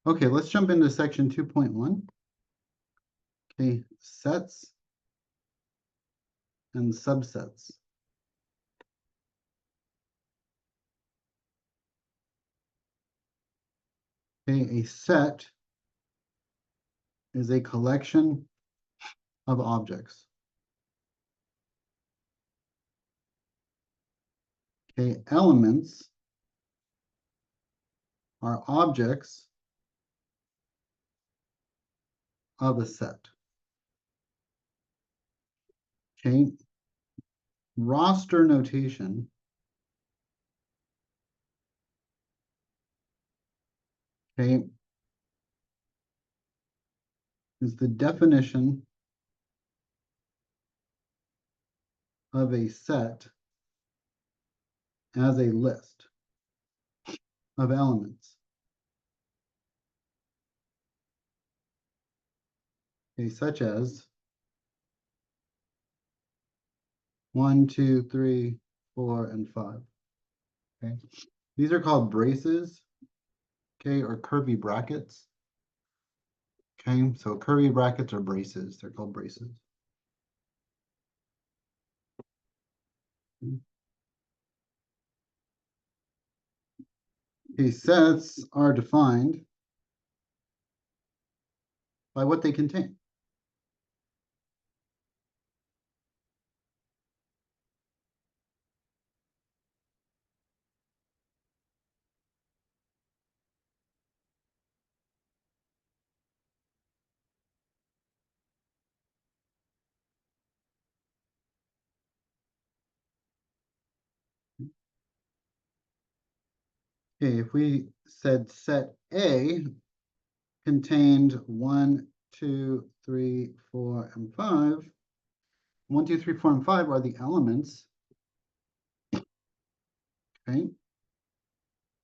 Okay, let's jump into section 2.1. Okay, sets and subsets. Okay, a set is a collection of objects. Okay, elements are objects of a set. Okay, roster notation okay, is the definition of a set as a list of elements. Okay, such as 1, 2, 3, 4, and 5. Okay, these are called braces, okay, or curvy brackets. Okay, so curvy brackets are braces. They're called braces. Okay, sets are defined by what they contain. Okay, if we said set A contained 1, 2, 3, 4, and 5, 1, 2, 3, 4, and 5 are the elements, okay,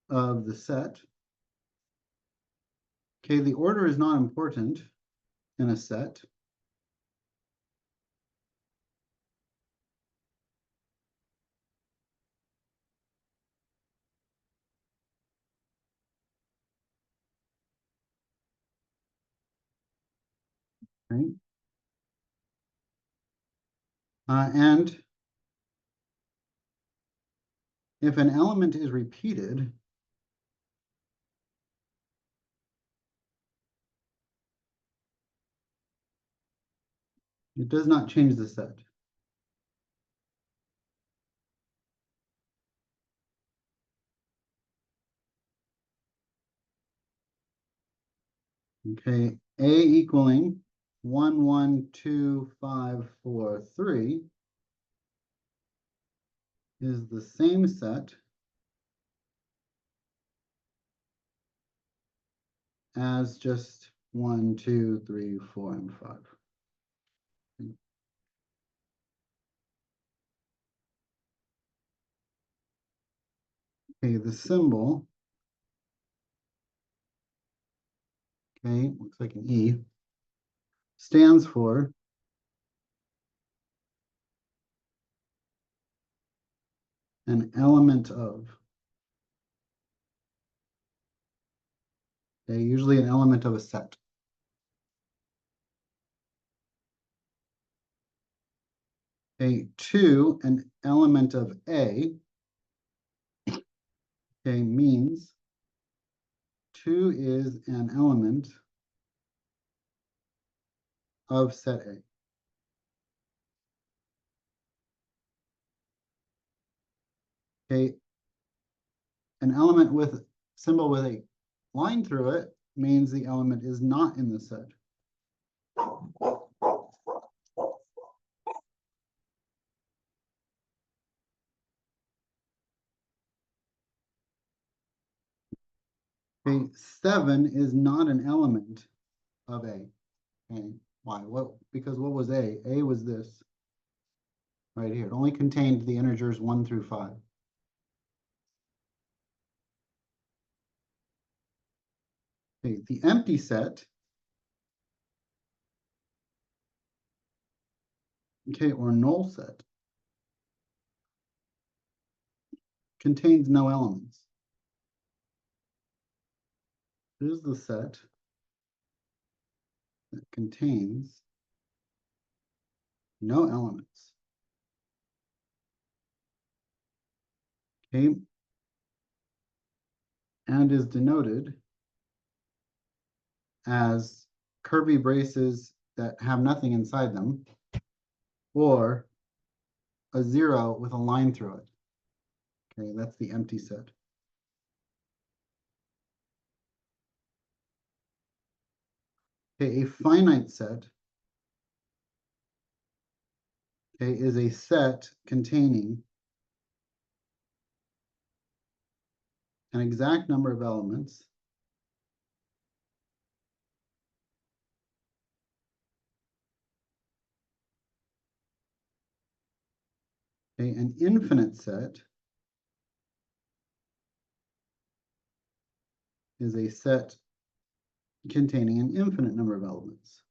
of the set. Okay, the order is not important in a set. Okay. And if an element is repeated, it does not change the set. Okay, A equaling 1, 1, 2, 5, 4, 3 is the same set as just 1, 2, 3, 4, and 5. Okay, the symbol, okay, looks like an E, stands for an element of. Okay, usually an element of a set. Okay, two, an element of A, okay, means 2 is an element of set A. Okay, an element with symbol with a line through it means the element is not in the set. Okay, 7 is not an element of A. Okay, why? What? Because what was A? A was this right here. It only contained the integers 1 through 5. Okay, the empty set, okay, or null set, contains no elements. is the set that contains no elements. Okay, and is denoted as curvy braces that have nothing inside them, or a 0 with a line through it. Okay, that's the empty set. Okay, a finite set, okay, is a set containing an exact number of elements okay, an infinite set is a set containing an infinite number of elements.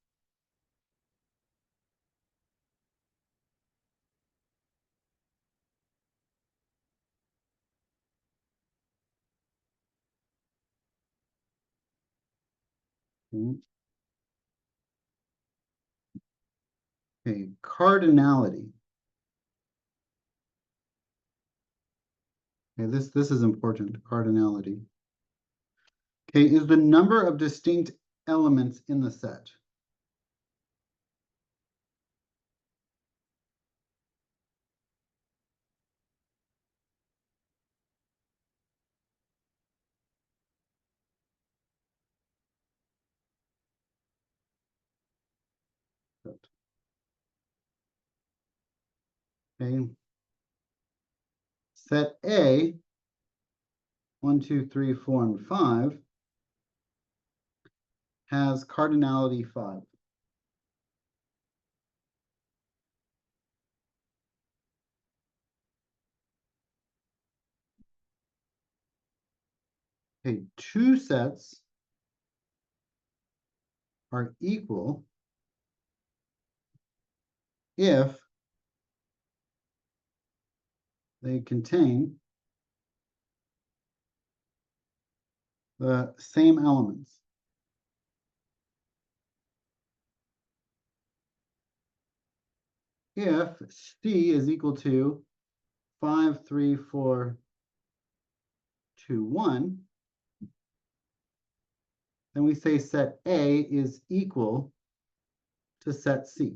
Okay, cardinality. Okay, this is important, cardinality. Okay, is the number of distinct elements in the set. Okay. Set A, 1, 2, 3, 4, and 5, has cardinality 5. Okay, two sets are equal if they contain the same elements. If C is equal to 5, 3, 4, 2, 1, then we say set A is equal to set C.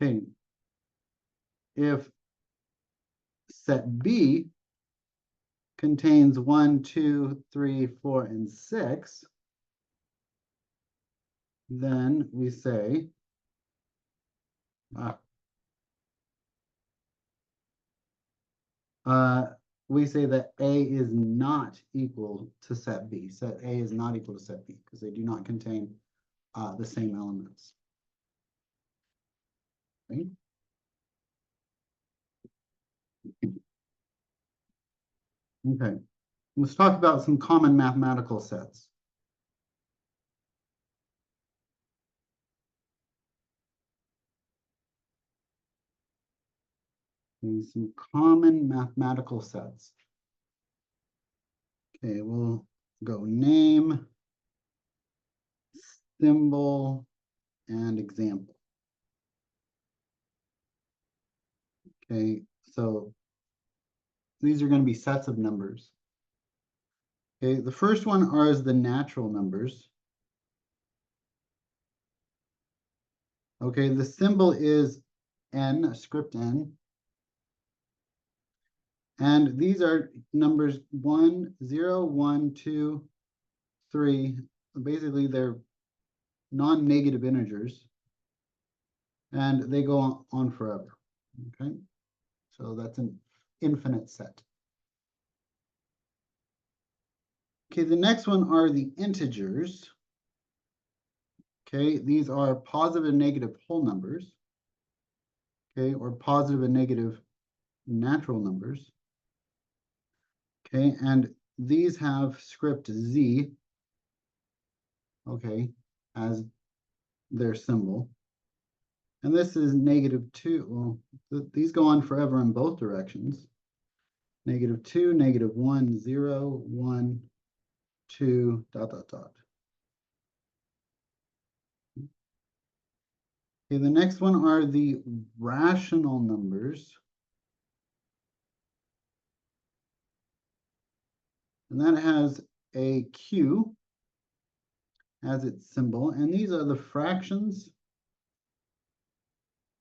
Okay. If set B contains 1, 2, 3, 4, and 6, then we say that A is not equal to set B. Set A is not equal to set B because they do not contain the same elements. Okay. Okay, let's talk about some common mathematical sets. Okay, some common mathematical sets. Okay, we'll go name, symbol, and example. Okay, so these are going to be sets of numbers. Okay, the first one are the natural numbers. Okay, the symbol is n, script n. And these are numbers 1, 0, 1, 2, 3. Basically, they're non-negative integers. And they go on forever. Okay, so that's an infinite set. Okay, the next one are the integers. Okay, these are positive and negative whole numbers. Okay, or positive and negative natural numbers. Okay, and these have script z, okay, as their symbol. And this is -2. Well, these go on forever in both directions. -2, -1, 0, 1, 2, dot, dot, dot. Okay, the next one are the rational numbers. And that has a Q as its symbol. And these are the fractions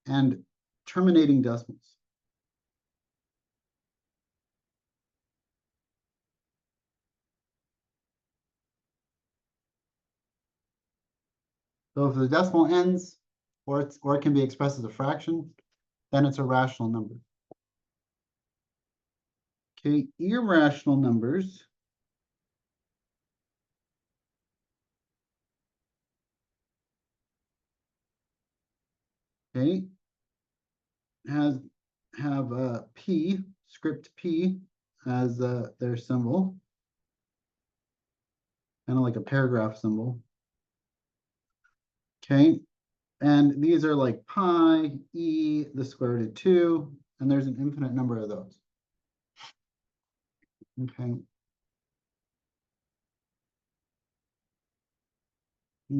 and terminating decimals. So if the decimal ends, or it can be expressed as a fraction, then it's a rational number. Okay, irrational numbers. Okay, have a P, script P as their symbol, kind of like a paragraph symbol. Okay, and these are like pi, e, the square root of 2, and there's an infinite number of those. Okay.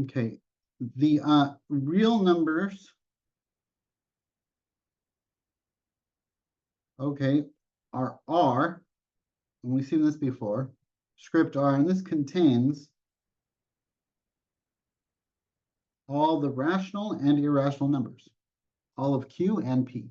Okay, the real numbers, okay, are R, and we've seen this before, script R, and this contains all the rational and irrational numbers, all of Q and P.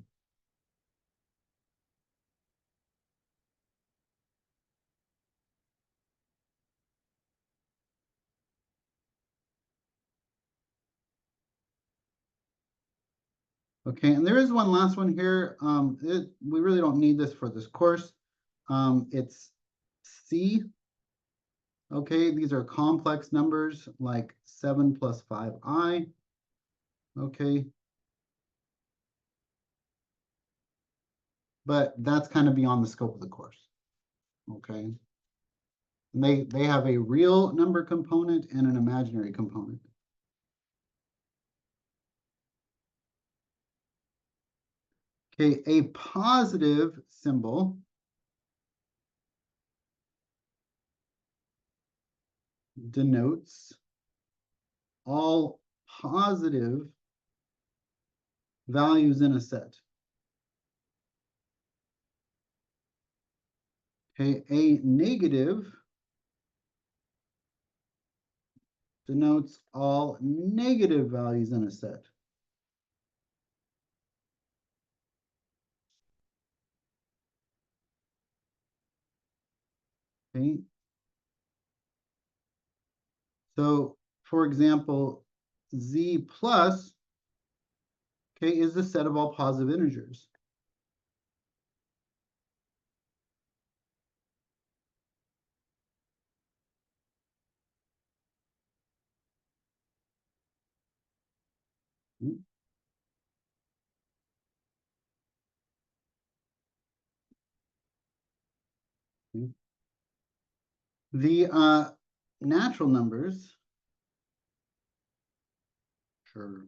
Okay, and there is one last one here. We really don't need this for this course. It's C. Okay, these are complex numbers like 7 plus 5i. Okay. But that's kind of beyond the scope of the course. Okay. And they have a real number component and an imaginary component. Okay, a positive symbol denotes all positive values in a set. Okay, a negative denotes all negative values in a set. Okay. So, for example, z plus, okay, is the set of all positive integers. Okay. The natural numbers, natural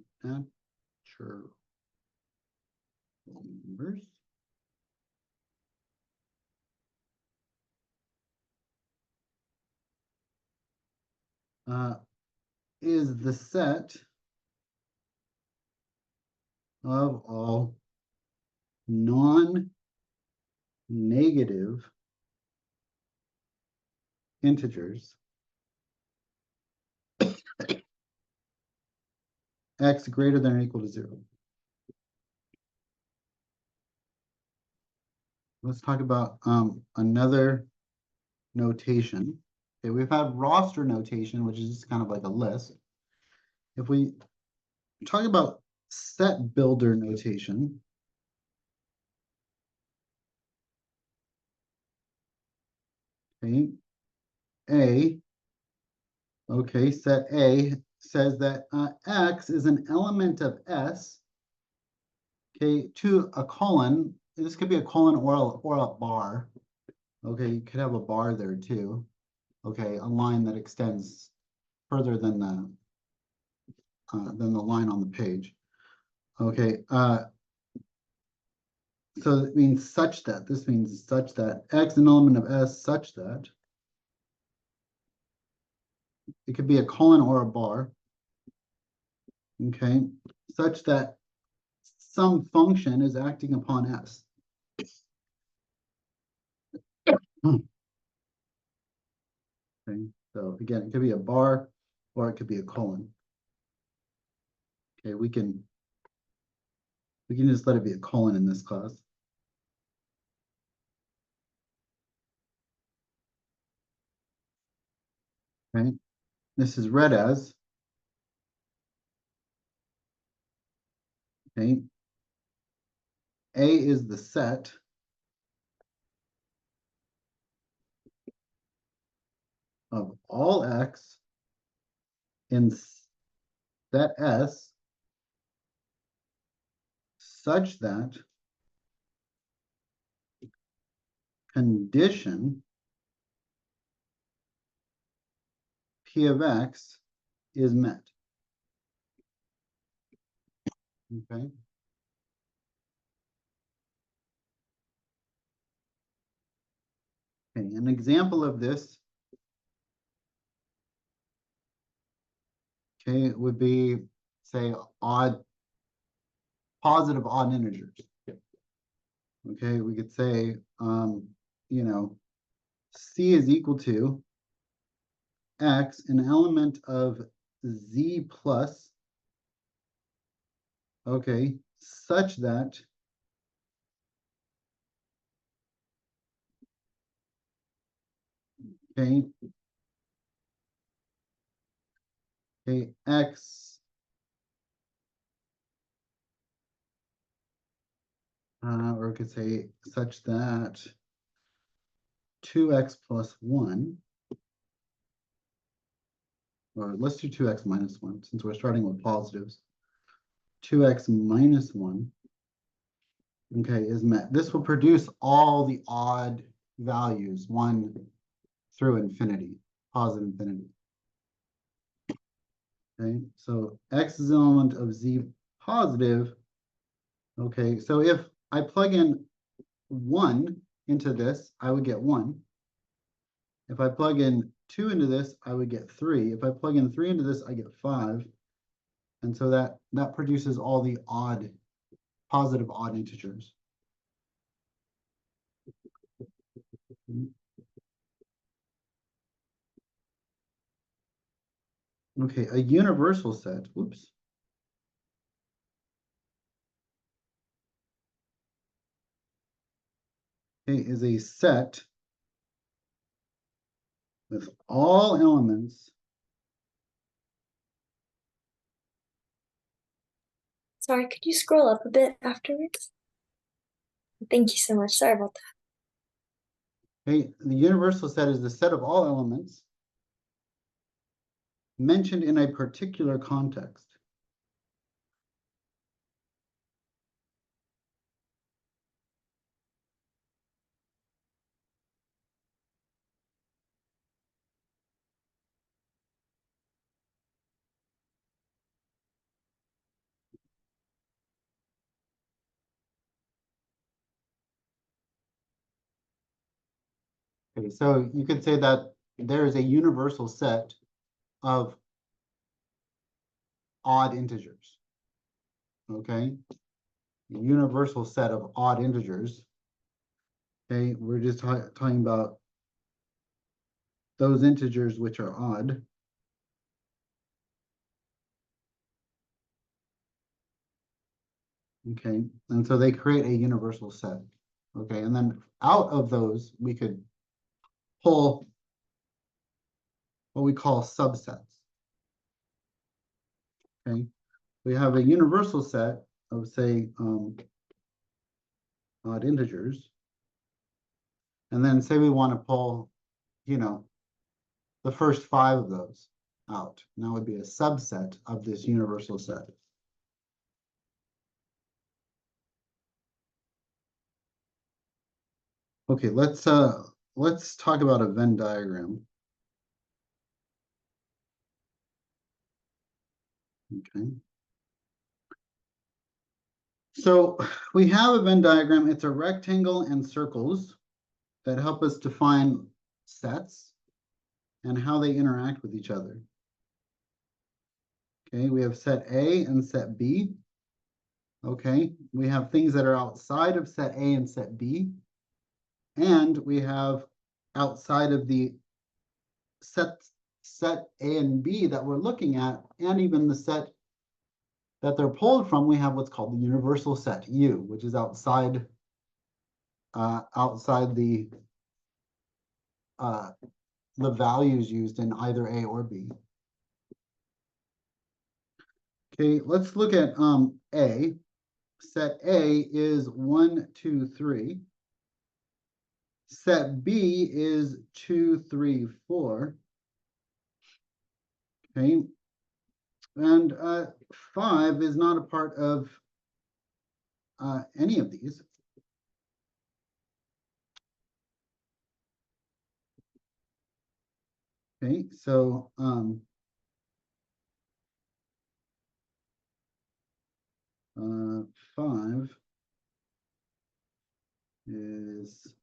numbers is the set of all non-negative integers x greater than or equal to 0. Let's talk about another notation. Okay, we've had roster notation, which is just kind of like a list. If we talk about set builder notation, okay, set A says that x is an element of S, okay, to a colon. This could be a colon or a bar. Okay, you could have a bar there too. Okay, a line that extends further than the line on the page. Okay, so it means such that, this means such that X an element of S such that. It could be a colon or a bar. Okay, such that some function is acting upon S. Okay, so again, it could be a bar or it could be a colon. Okay, we can just let it be a colon in this class. Okay, this is read as, okay, A is the set of all X in set S such that condition P of X is met. Okay. Okay, an example of this, okay, would be, say, positive odd integers. Okay, we could say, you know, C is equal to X, an element of Z plus, okay, such that okay, X or we could say such that 2X plus 1, or let's do 2X minus 1 since we're starting with positives. 2X minus 1, okay, is met. This will produce all the odd values, 1 through infinity, positive infinity. Okay, so X is an element of Z positive. Okay, so if I plug in 1 into this, I would get 1. If I plug in 2 into this, I would get 3. If I plug in 3 into this, I get 5. And so that produces all the positive odd integers. Okay, a universal set, whoops. Okay, is a set with all elements. Sorry, could you scroll up a bit afterwards? Thank you so much. Sorry about that. Okay, the universal set is the set of all elements mentioned in a particular context. Okay, so you could say that there is a universal set of odd integers. Okay, a universal set of odd integers. Okay, we're just talking about those integers which are odd. Okay, and so they create a universal set. Okay, and then out of those, we could pull what we call subsets. Okay, we have a universal set of, say, odd integers. And then say we want to pull, you know, the first 5 of those out. Now would be a subset of this universal set. Okay, let's talk about a Venn diagram. Okay. So we have a Venn diagram. It's a rectangle and circles that help us define sets and how they interact with each other. Okay, we have set A and set B. Okay, we have things that are outside of set A and set B. And we have outside of the set A and B that we're looking at, and even the set that they're pulled from, we have what's called the universal set U, which is outside the values used in either A or B. Okay, let's look at A. Set A is 1, 2, 3. Set B is 2, 3, 4. Okay, and 5 is not a part of any of these. Okay, so 5 is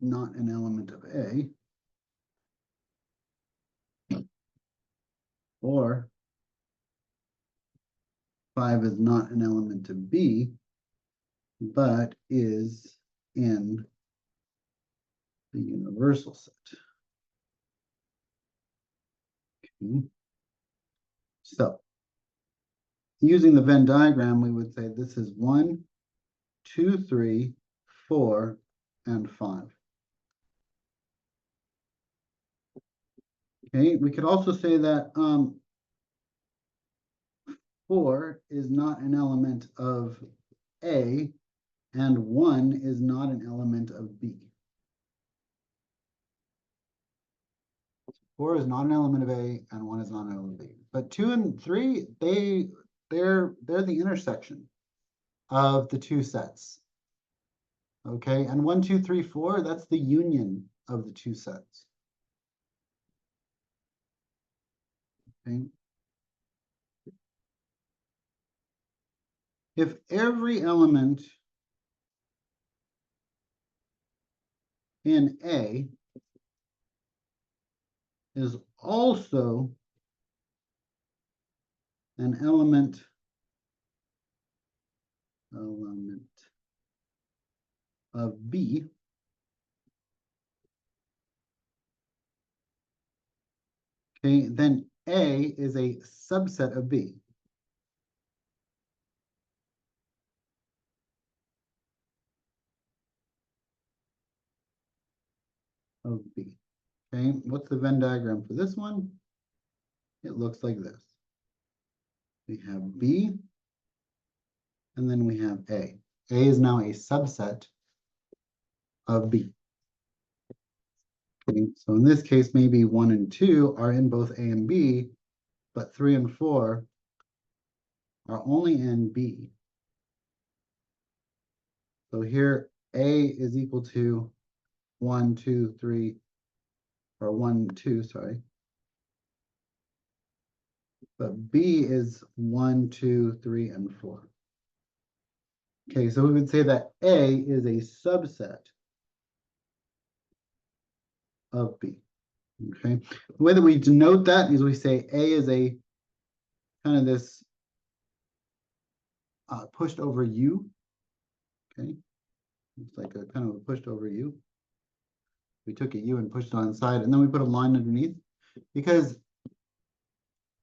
not an element of A, or 5 is not an element of B, but is in the universal set. Okay. So using the Venn diagram, we would say this is 1, 2, 3, 4, and 5. Okay, we could also say that 4 is not an element of A, and 1 is not an element of B. 4 is not an element of A, and 1 is not an element of B. But 2 and 3, they're the intersection of the two sets. Okay, and 1, 2, 3, 4, that's the union of the two sets. Okay. If every element in A is also an element of B, okay, then A is a subset of B. Of B. Okay, what's the Venn diagram for this one? It looks like this. We have B, and then we have A. A is now a subset of B. Okay, so in this case, maybe 1 and 2 are in both A and B, but 3 and 4 are only in B. So here A is equal to 1, 2, 3, or 1, 2, sorry. But B is 1, 2, 3, and 4. Okay, so we would say that A is a subset of B. Okay, the way that we denote that is we say A is a kind of this pushed over U. Okay, it's like a kind of a pushed over U. We took a U and pushed it on the side, and then we put a line underneath, because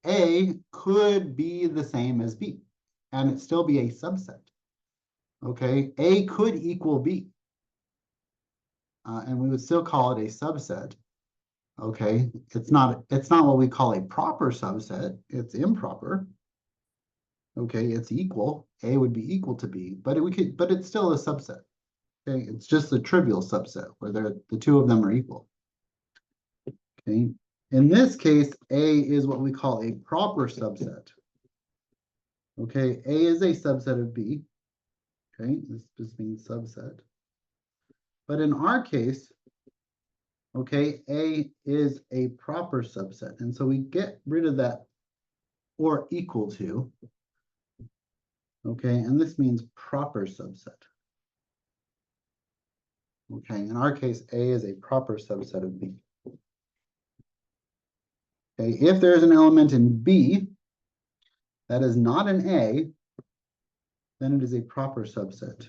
A could be the same as B, and it still be a subset. Okay, A could equal B, and we would still call it a subset. Okay, it's not what we call a proper subset. It's improper. Okay, it's equal. A would be equal to B, but it's still a subset. Okay, it's just a trivial subset where the two of them are equal. Okay, in this case, A is what we call a proper subset. Okay, A is a subset of B. Okay, this just means subset. But in our case, okay, A is a proper subset. And so we get rid of that or equal to. Okay, and this means proper subset. Okay, in our case, A is a proper subset of B. Okay, if there's an element in B that is not an A, then it is a proper subset.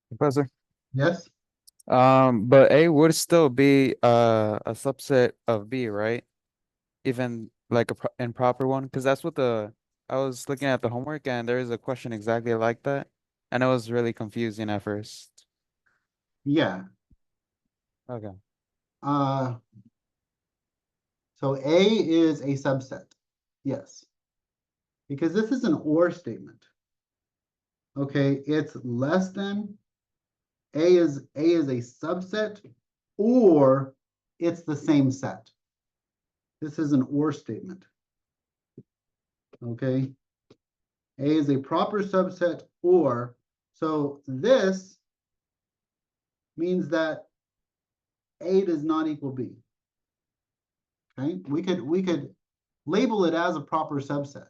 Professor. Yes? But A would still be a subset of B, right? Even like a improper one, because that's what I was looking at the homework and there is a question exactly like that, and it was really confusing at first. Yeah. Okay. Uh, so A is a subset. Yes. Because this is an or statement. Okay, it's less than, A is a subset, or it's the same set. This is an or statement. Okay. A is a proper subset, or, so this means that A does not equal B. Okay, we could label it as a proper subset.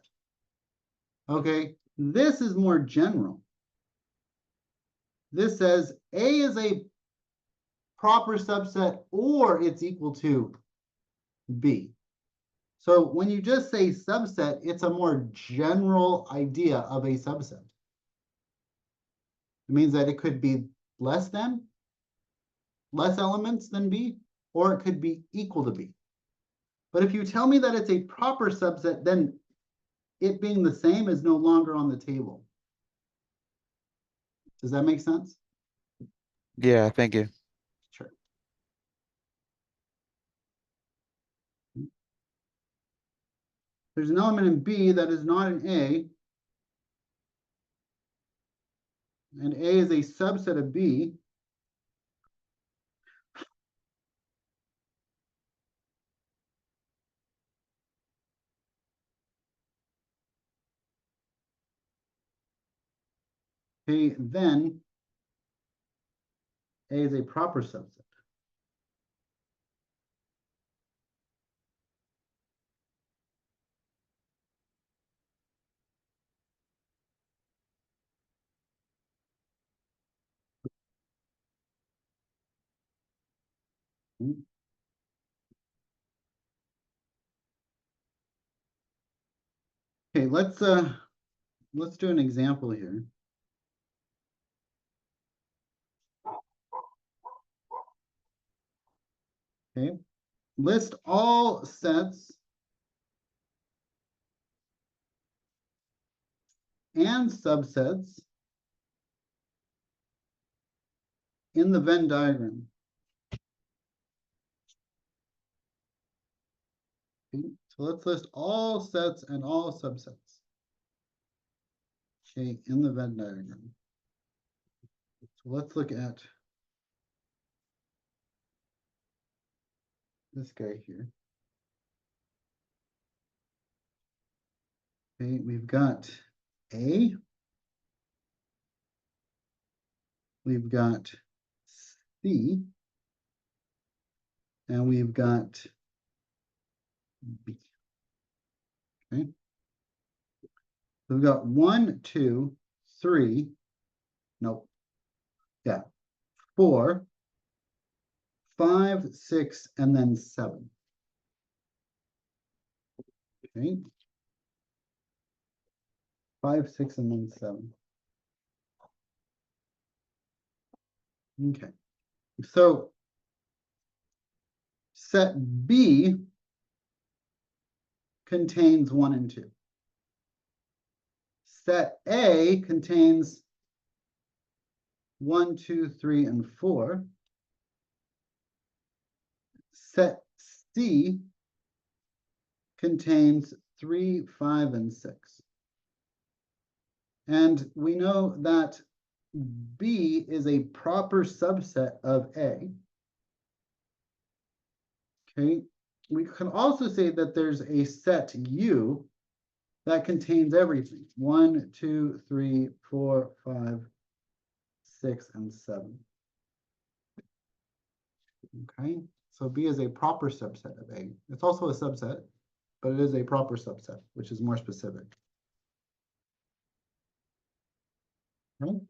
Okay, this is more general. This says A is a proper subset or it's equal to B. So when you just say subset, it's a more general idea of a subset. It means that it could be less elements than B, or it could be equal to B. But if you tell me that it's a proper subset, then it being the same is no longer on the table. Does that make sense? Yeah, thank you. Sure. There's an element in B that is not an A, and A is a subset of B. Okay, then A is a proper subset. Okay, let's do an example here. Okay, list all sets and subsets in the Venn diagram. Okay, so let's list all sets and all subsets. Okay, in the Venn diagram. So let's look at this guy here. Okay, we've got A. We've got C. And we've got B. Okay. We've got 1, 2, 3. Nope. Yeah. 4, 5, 6, and then 7. Okay. 5, 6, and then 7. Okay. So set B contains 1 and 2. Set A contains 1, 2, 3, and 4. Set C contains 3, 5, and 6. And we know that B is a proper subset of A. Okay, we can also say that there's a set U that contains everything. 1, 2, 3, 4, 5, 6, and 7. Okay, so B is a proper subset of A. It's also a subset, but it is a proper subset, which is more specific. Right?